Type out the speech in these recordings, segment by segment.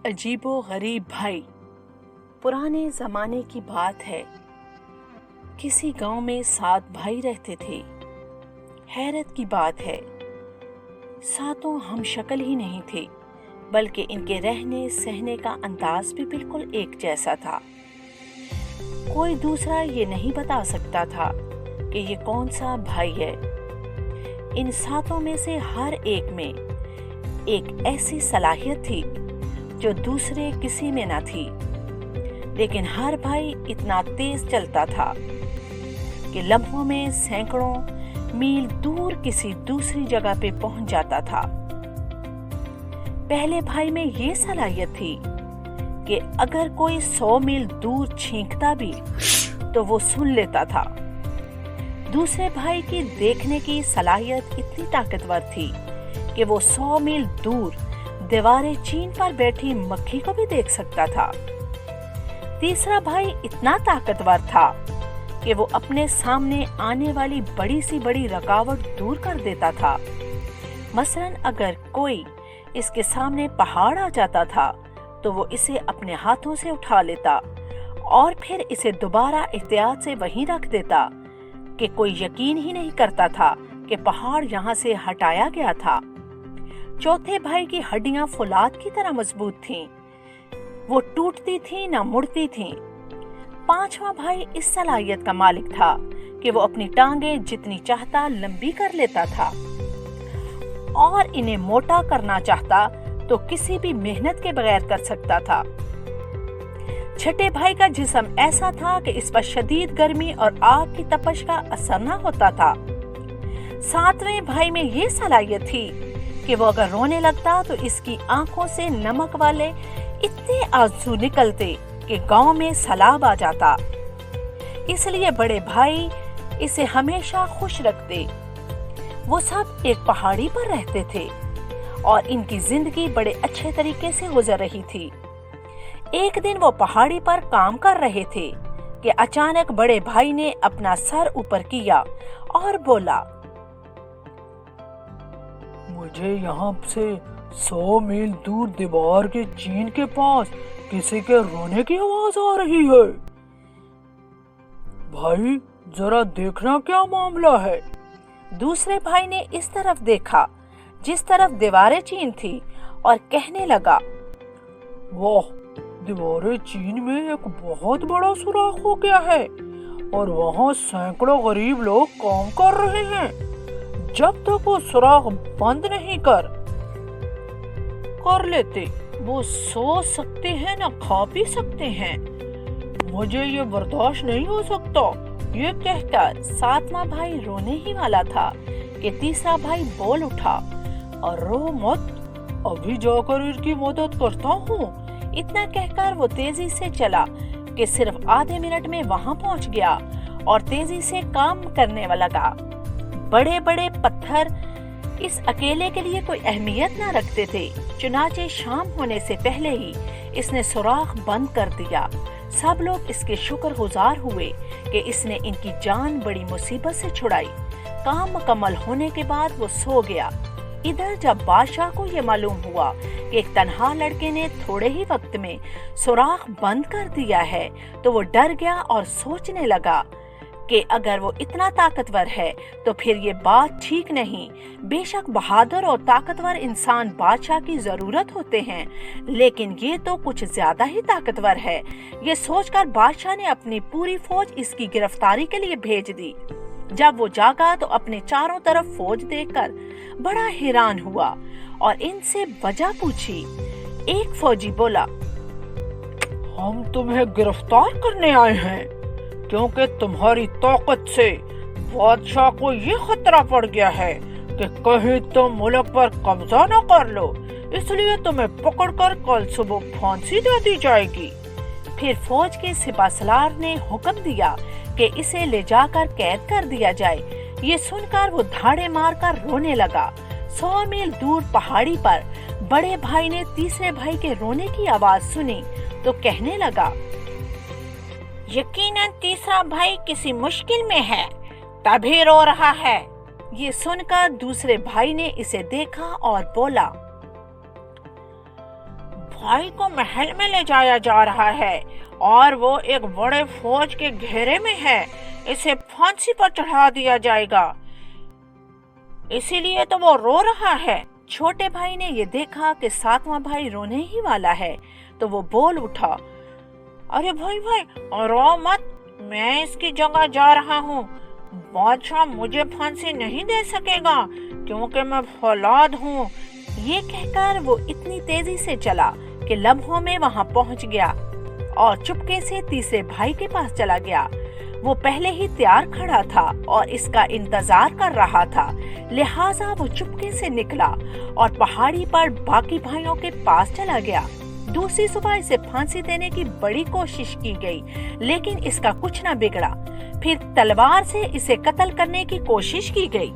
अजीबो गरीब भाई। पुराने जमाने की बात है। किसी गांव में 7 भाई रहते थे। हैरत की बात है, सातों हम शक्ल ही नहीं थे, बल्कि इनके रहने सहने का अंदाज भी बिल्कुल एक जैसा था। कोई दूसरा ये नहीं बता सकता था कि ये कौन सा भाई है। इन सातों में से हर एक में एक ऐसी सलाहियत थी जो दूसरे किसी में न थी, लेकिन हर भाई इतना तेज चलता था कि लम्हों में सैकड़ों मील दूर किसी दूसरी जगह पे पहुंच जाता था। पहले भाई में ये सलाहियत थी कि अगर कोई 100 मील दूर छींकता भी तो वो सुन लेता था। दूसरे भाई की देखने की सलाहियत इतनी ताकतवर थी कि वो 100 मील दूर दीवारें चीन पर बैठी मक्खी को भी देख सकता था। तीसरा भाई इतना ताकतवर था कि वो अपने सामने आने वाली बड़ी सी बड़ी रुकावट दूर कर देता था। मसलन अगर कोई इसके सामने पहाड़ आ जाता था तो वो इसे अपने हाथों से उठा लेता और फिर इसे दोबारा एहतियात से वहीं रख देता कि कोई यकीन ही नहीं करता था कि पहाड़ यहाँ से हटाया गया था। चौथे भाई की हड्डियां फौलाद की तरह मजबूत थीं, वो टूटती थीं ना मुड़ती थीं। पांचवा भाई इस सलाहियत का मालिक था कि वो अपनी टांगें जितनी चाहता लंबी कर लेता था और इन्हें मोटा करना चाहता तो किसी भी मेहनत के बगैर कर सकता था। छठे भाई का जिस्म ऐसा था कि इस पर शदीद गर्मी और आग की तपश का असर न होता था। सातवें भाई में ये सलाहियत थी कि वो अगर रोने लगता तो इसकी आंखों से नमक वाले इतने आंसू निकलते कि गांव में सैलाब आ जाता। इसलिए बड़े भाई इसे हमेशा खुश रखते। वो सब एक पहाड़ी पर रहते थे और इनकी जिंदगी बड़े अच्छे तरीके से गुजर रही थी। एक दिन वो पहाड़ी पर काम कर रहे थे कि अचानक बड़े भाई ने अपना सर ऊपर किया और बोला, मुझे यहाँ से 100 मील दूर दीवार के चीन के पास किसी के रोने की आवाज आ रही है। भाई जरा देखना क्या मामला है। दूसरे भाई ने इस तरफ देखा जिस तरफ दीवारें चीन थी और कहने लगा, वाह, दीवारें चीन में एक बहुत बड़ा सुराख हो गया है और वहाँ सैकड़ों गरीब लोग काम कर रहे हैं। जब तक वो सुराख बंद नहीं कर लेते वो सो सकते हैं ना खा पी सकते हैं। मुझे ये बर्दाश्त नहीं हो सकता। ये कहकर सातवां भाई रोने ही वाला था कि तीसरा भाई बोल उठा, और रो मत, अभी जाकर इनकी मदद करता हूँ। इतना कहकर वो तेजी से चला कि सिर्फ आधे मिनट में वहां पहुंच गया और तेजी से काम करने लगा। बड़े बड़े पत्थर इस अकेले के लिए कोई अहमियत न रखते थे। चुनाचे शाम होने से पहले ही इसने सुराख बंद कर दिया। सब लोग इसके शुक्रगुजार हुए कि इसने इनकी जान बड़ी मुसीबत से छुड़ाई। काम मुकम्मल होने के बाद वो सो गया। इधर जब बादशाह को ये मालूम हुआ कि एक तन्हा लड़के ने थोड़े ही वक्त में सुराख बंद कर दिया है तो वो डर गया और सोचने लगा कि अगर वो इतना ताकतवर है तो फिर ये बात ठीक नहीं। बेशक बहादुर और ताकतवर इंसान बादशाह की जरूरत होते हैं, लेकिन ये तो कुछ ज्यादा ही ताकतवर है। ये सोचकर बादशाह ने अपनी पूरी फौज इसकी गिरफ्तारी के लिए भेज दी। जब वो जागा तो अपने चारों तरफ फौज देखकर बड़ा हैरान हुआ और इनसे वजह पूछी। एक फौजी बोला, हम तुम्हें गिरफ्तार करने आए हैं क्योंकि तुम्हारी ताकत से बादशाह को ये खतरा पड़ गया है कि कहीं तुम मुल्क पर कब्जा न कर लो, इसलिए तुम्हें पकड़कर कल सुबह फांसी दे दी जाएगी। फिर फौज के सिपाहसालार ने हुक्म दिया कि इसे ले जाकर कैद कर दिया जाए। ये सुनकर वो धाड़े मारकर रोने लगा। 100 मील दूर पहाड़ी पर बड़े भाई ने तीसरे भाई के रोने की आवाज सुनी तो कहने लगा, यकीनन तीसरा भाई किसी मुश्किल में है, तभी रो रहा है। ये सुनकर दूसरे भाई ने इसे देखा और बोला, भाई को महल में ले जाया जा रहा है और वो एक बड़े फौज के घेरे में है। इसे फांसी पर चढ़ा दिया जाएगा, इसीलिए तो वो रो रहा है। छोटे भाई ने ये देखा कि सातवां भाई रोने ही वाला है तो वो बोल उठा, अरे भाई रो मत, मैं इसकी जगह जा रहा हूँ। बादशाह मुझे फांसी नहीं दे सकेगा क्योंकि मैं फौलाद हूँ। ये कहकर वो इतनी तेजी से चला कि लम्हों में वहाँ पहुँच गया और चुपके से तीसरे भाई के पास चला गया। वो पहले ही तैयार खड़ा था और इसका इंतजार कर रहा था, लिहाजा वो चुपके से निकला और पहाड़ी पर बाकी भाइयों के पास चला गया। दूसरी सुबह इसे फांसी देने की बड़ी कोशिश की गई, लेकिन इसका कुछ न बिगड़ा। फिर तलवार से इसे कत्ल करने की कोशिश की गई,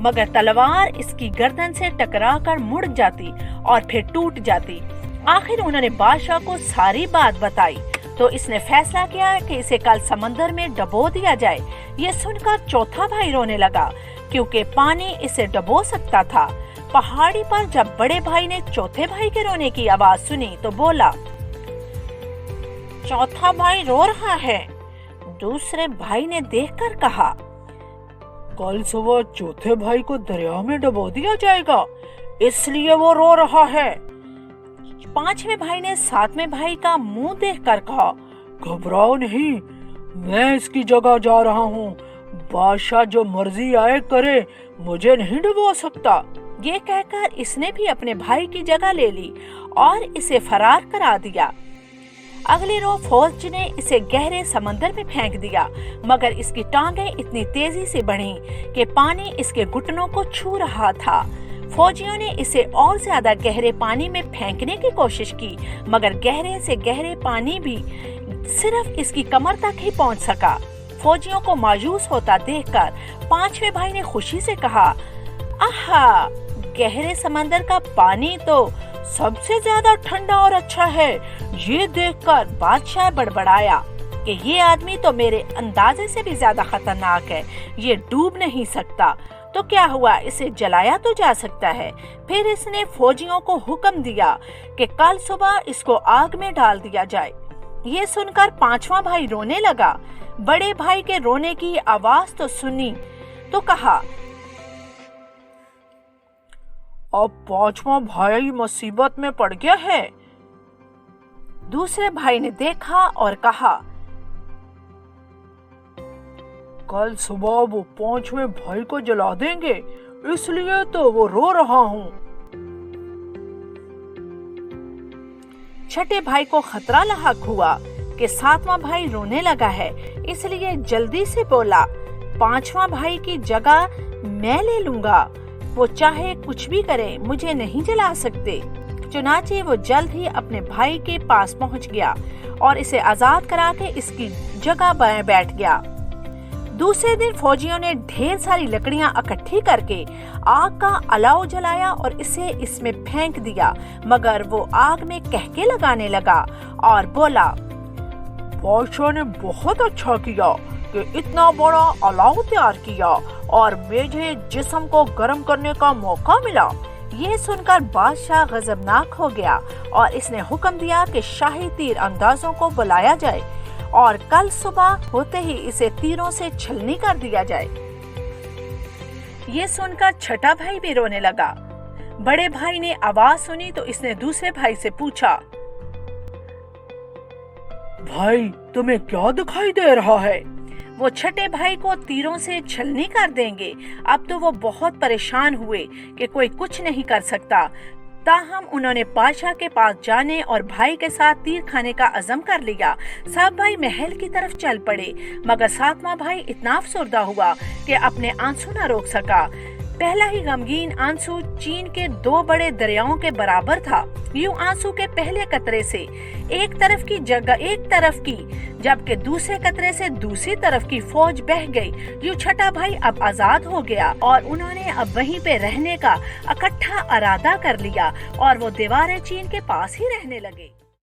मगर तलवार इसकी गर्दन से टकराकर मुड़ जाती और फिर टूट जाती। आखिर उन्होंने बादशाह को सारी बात बताई तो इसने फैसला किया कि इसे कल समंदर में डबो दिया जाए। ये सुनकर चौथा भाई रोने लगा क्योंकि पानी इसे डबो सकता था। पहाड़ी पर जब बड़े भाई ने चौथे भाई के रोने की आवाज सुनी तो बोला, चौथा भाई रो रहा है। दूसरे भाई ने देखकर कहा, कल सुबह चौथे भाई को दरिया में डबो दिया जाएगा, इसलिए वो रो रहा है। पांचवें भाई ने सातवें भाई का मुंह देखकर कहा, घबराओ नहीं, मैं इसकी जगह जा रहा हूँ। बादशाह जो मर्जी आए करे, मुझे नहीं डुबो सकता। ये कहकर इसने भी अपने भाई की जगह ले ली और इसे फरार करा दिया। अगली रोज फौज ने इसे गहरे समंदर में फेंक दिया, मगर इसकी टांगें इतनी तेजी से बढ़ीं कि पानी इसके घुटनों को छू रहा था। फौजियों ने इसे और ज्यादा गहरे पानी में फेंकने की कोशिश की, मगर गहरे से गहरे पानी भी सिर्फ इसकी कमर तक ही पहुंच सका। फौजियों को मायूस होता देखकर पांचवें भाई ने खुशी से कहा, आहा, गहरे समंदर का पानी तो सबसे ज्यादा ठंडा और अच्छा है। ये देखकर बादशाह बड़बड़ाया कि ये आदमी तो मेरे अंदाजे से भी ज्यादा खतरनाक है, ये डूब नहीं सकता। तो क्या हुआ, इसे जलाया तो जा सकता है। फिर इसने फौजियों को हुक्म दिया कि कल सुबह इसको आग में डाल दिया जाए। ये सुनकर पांचवा भाई रोने लगा। बड़े भाई के रोने की आवाज तो सुनी तो कहा, अब पांचवा भाई मुसीबत में पड़ गया है। दूसरे भाई ने देखा और कहा, कल सुबह वो पांचवें भाई को जला देंगे, इसलिए तो वो रो रहा हूँ। छठे भाई को खतरा लाहक हुआ कि सातवां भाई रोने लगा है, इसलिए जल्दी से बोला, पांचवा भाई की जगह मैं ले लूंगा। वो चाहे कुछ भी करे, मुझे नहीं जला सकते। चुनाचे वो जल्द ही अपने भाई के पास पहुंच गया और इसे आजाद करा के इसकी जगह बैठ गया। दूसरे दिन फौजियों ने ढेर सारी लकड़ियां इकट्ठी करके आग का अलाव जलाया और इसे इसमें फेंक दिया, मगर वो आग में कहके लगाने लगा और बोला, बादशाह ने बहुत अच्छा किया कि इतना बड़ा अलाव तैयार किया और मुझे जिस्म को गर्म करने का मौका मिला। ये सुनकर बादशाह गजबनाक हो गया और इसने हुक्म दिया कि शाही तीर अंदाजों को बुलाया जाए और कल सुबह होते ही इसे तीरों से छलनी कर दिया जाए। ये सुनकर छठा भाई भी रोने लगा। बड़े भाई ने आवाज सुनी तो इसने दूसरे भाई से पूछा, भाई तुम्हें क्या दिखाई दे रहा है? वो छठे भाई को तीरों से छलनी कर देंगे। अब तो वो बहुत परेशान हुए कि कोई कुछ नहीं कर सकता। ताहम उन्होंने बादशाह के पास जाने और भाई के साथ तीर खाने का अज़म कर लिया। सब भाई महल की तरफ चल पड़े, मगर सातवां भाई इतना अफसरदा हुआ कि अपने आंसू न रोक सका। पहला ही गमगीन आंसू चीन के 2 बड़े दरियाओं के बराबर था। यूं आंसू के पहले कतरे से एक तरफ की जगह एक तरफ की, जबकि दूसरे कतरे से दूसरी तरफ की फौज बह गई। यूं छठा भाई अब आजाद हो गया और उन्होंने अब वहीं पे रहने का इकट्ठा इरादा कर लिया और वो दीवारें चीन के पास ही रहने लगे।